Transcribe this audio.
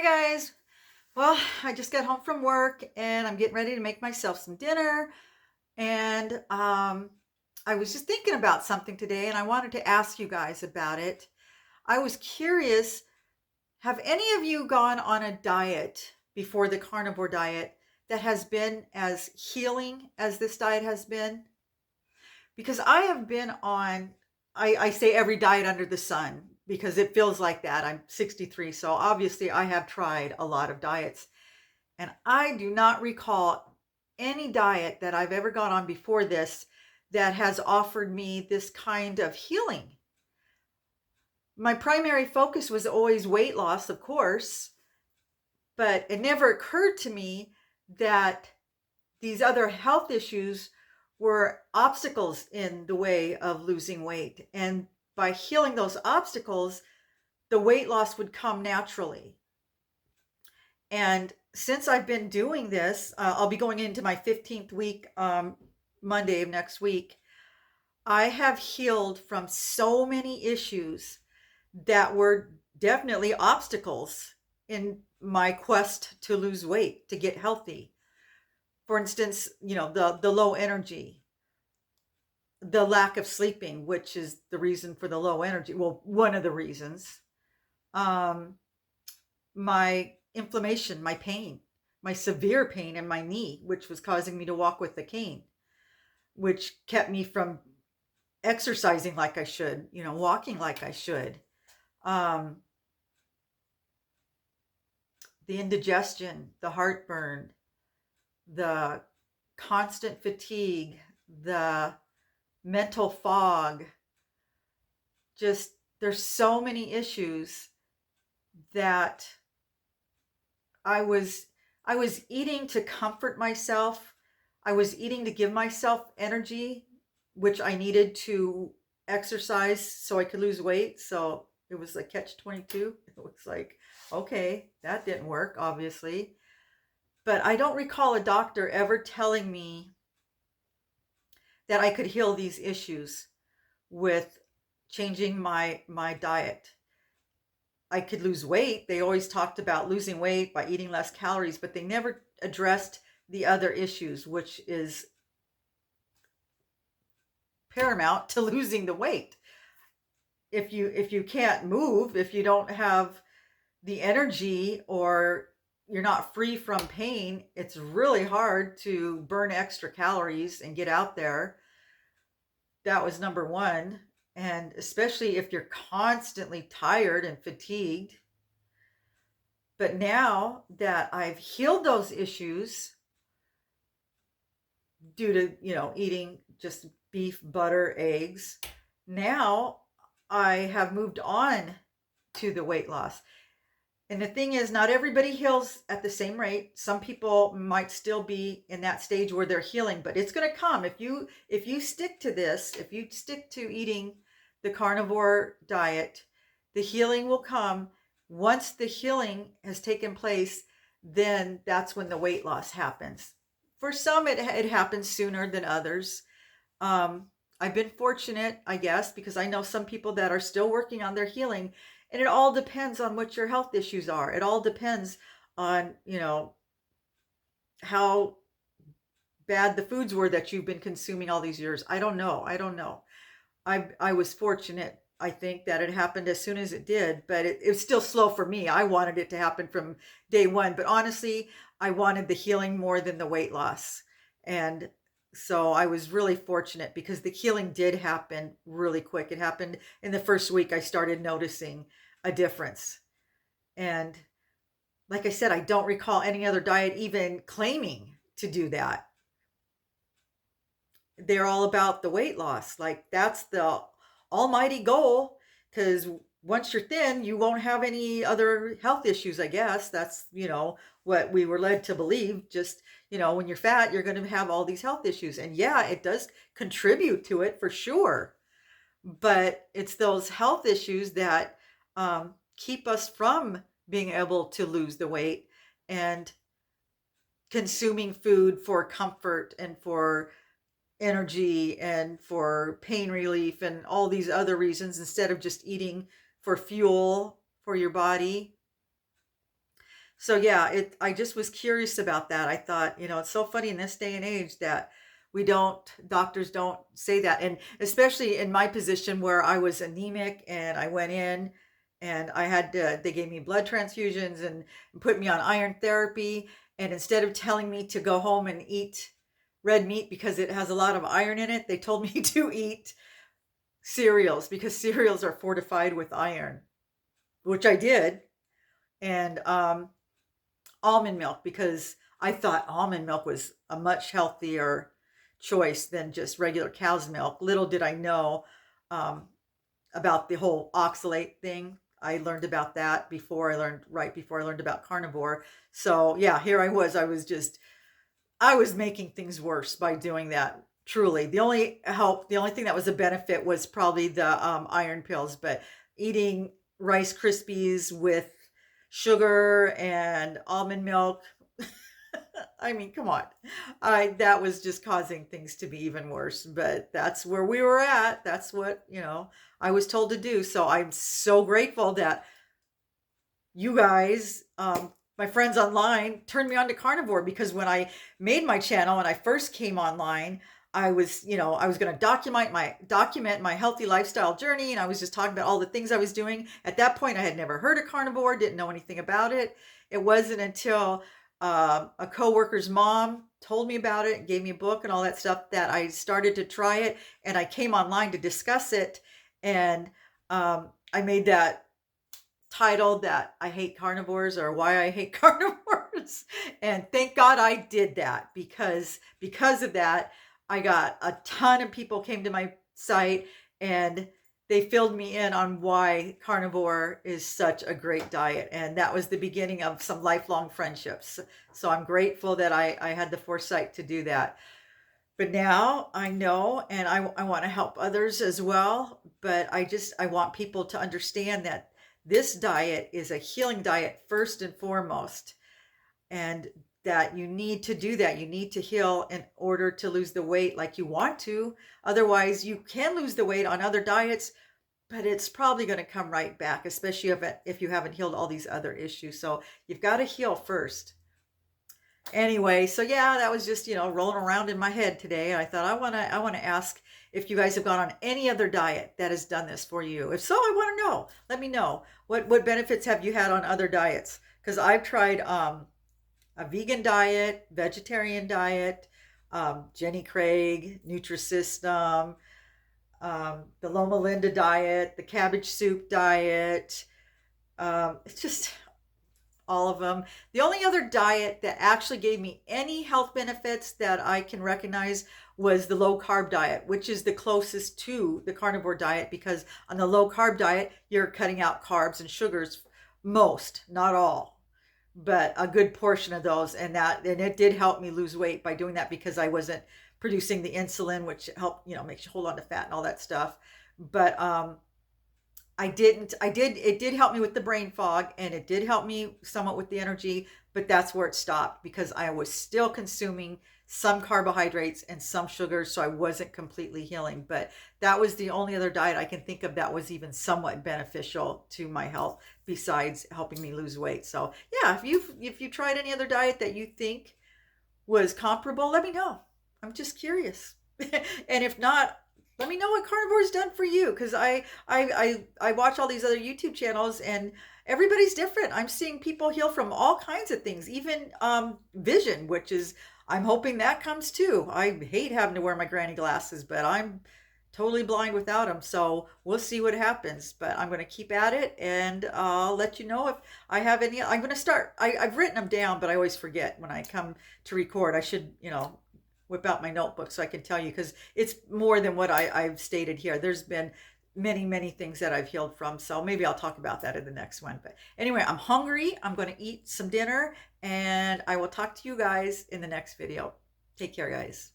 Hi guys. Well, I just got home from work and I'm getting ready to make myself some dinner. And I was just thinking about something today and I wanted to ask you guys about it. I was curious, have any of you gone on a diet before the carnivore diet that has been as healing as this diet has been? Because I have been on, I say every diet under the sun because it feels like that. I'm 63, so obviously I have tried a lot of diets. And I do not recall any diet that I've ever gone on before this that has offered me this kind of healing. My primary focus was always weight loss, of course, but it never occurred to me that these other health issues were obstacles in the way of losing weight. And by healing those obstacles, the weight loss would come naturally. And since I've been doing this, I'll be going into my 15th week Monday of next week. I have healed from so many issues that were definitely obstacles in my quest to lose weight, to get healthy. For instance, the low energy, the lack of sleeping, which is the reason for the low energy. Well, one of the reasons. Um, my inflammation, my pain, my severe pain in my knee, which was causing me to walk with the cane, which kept me from exercising like I should, walking like I should. Um, the indigestion, the heartburn, the constant fatigue, the mental fog, just there's so many issues that I was I was eating to comfort myself. I was eating to give myself energy, which I needed to exercise so I could lose weight. So it was like catch 22. It was like, okay, that didn't work, obviously. But I don't recall a doctor ever telling me that I could heal these issues with changing my diet. I could lose weight. They always talked about losing weight by eating less calories, but they never addressed the other issues, which is paramount to losing the weight. If you can't move, if you don't have the energy or you're not free from pain, it's really hard to burn extra calories and get out there. That was number one. And especially if you're constantly tired and fatigued. But now that I've healed those issues due to, eating just beef, butter, eggs, now I have moved on to the weight loss. And the thing is, not everybody heals at the same rate. Some people might still be in that stage where they're healing, but it's going to come if you stick to this, if you stick to eating the carnivore diet, the healing will come. Once the healing has taken place, then that's when the weight loss happens. For some, it happens sooner than others. I've been fortunate, I guess, because I know some people that are still working on their healing, and it all depends on what your health issues are. It all depends on, how bad the foods were that you've been consuming all these years. I don't know. I don't know. I was fortunate, I think, that it happened as soon as it did, but it was still slow for me. I wanted it to happen from day one, but honestly, I wanted the healing more than the weight loss. And so I was really fortunate because the healing did happen really quick. It happened in the first week. I started noticing a difference. And like I said, I don't recall any other diet even claiming to do that. They're all about the weight loss. Like that's the almighty goal. Because once you're thin, you won't have any other health issues, I guess. That's, what we were led to believe. Just, when you're fat, you're going to have all these health issues. And yeah, it does contribute to it for sure. But it's those health issues that keep us from being able to lose the weight and consuming food for comfort and for energy and for pain relief and all these other reasons instead of just eating for fuel for your body. So yeah, I just was curious about that. I thought, it's so funny in this day and age that doctors don't say that. And especially in my position where I was anemic and I went in and they gave me blood transfusions and put me on iron therapy. And instead of telling me to go home and eat red meat because it has a lot of iron in it, they told me to eat cereals because cereals are fortified with iron, which I did. And almond milk because I thought almond milk was a much healthier choice than just regular cow's milk. Little did I know um, about the whole oxalate thing. I learned about that right before I learned about carnivore. So yeah, here I was. I was making things worse by doing that. Truly, the only thing that was a benefit was probably the iron pills. But eating Rice Krispies with sugar and almond milk, I mean, come on. I That was just causing things to be even worse, but that's where we were at. That's what, I was told to do. So I'm so grateful that you guys, my friends online, turned me on to carnivore because when I made my channel and I first came online, I was going to document my healthy lifestyle journey, and I was just talking about all the things I was doing. At that point, I had never heard of carnivore, didn't know anything about it. It wasn't until a coworker's mom told me about it and gave me a book and all that stuff that I started to try it, and I came online to discuss it, and I made that titled that I hate carnivores or why I hate carnivores. And thank God I did that because of that, I got a ton of people came to my site and they filled me in on why carnivore is such a great diet. And that was the beginning of some lifelong friendships. So I'm grateful that I had the foresight to do that. But now I know, and I want to help others as well. But I want people to understand that this diet is a healing diet first and foremost, and that you need to do that. You need to heal in order to lose the weight like you want to. Otherwise, you can lose the weight on other diets, but it's probably going to come right back, especially if you haven't healed all these other issues. So you've got to heal first. Anyway, so yeah, that was just, rolling around in my head today. I thought I want to ask if you guys have gone on any other diet that has done this for you. If so, I want to know. Let me know. What benefits have you had on other diets? Because I've tried a vegan diet, vegetarian diet, Jenny Craig, Nutrisystem, the Loma Linda diet, the cabbage soup diet. It's just all of them. The only other diet that actually gave me any health benefits that I can recognize was the low carb diet, which is the closest to the carnivore diet, because on the low carb diet, you're cutting out carbs and sugars, most, not all, but a good portion of those. And it did help me lose weight by doing that because I wasn't producing the insulin, which helped, makes you hold on to fat and all that stuff. But it did help me with the brain fog, and it did help me somewhat with the energy, but that's where it stopped because I was still consuming some carbohydrates and some sugars, so I wasn't completely healing. But that was the only other diet I can think of that was even somewhat beneficial to my health besides helping me lose weight. So yeah, if you tried any other diet that you think was comparable, let me know. I'm just curious. And if not, let me know what carnivore's done for you, because I watch all these other YouTube channels and everybody's different. I'm seeing people heal from all kinds of things, even vision, which is I'm hoping that comes too. I hate having to wear my granny glasses, but I'm totally blind without them. So we'll see what happens. But I'm going to keep at it, and I'll let you know if I have any. I'm going to start. I've written them down, but I always forget when I come to record. I should, whip out my notebook so I can tell you, because it's more than what I've stated here. There's been many, many things that I've healed from. So maybe I'll talk about that in the next one. But anyway, I'm hungry. I'm going to eat some dinner, and I will talk to you guys in the next video. Take care, guys.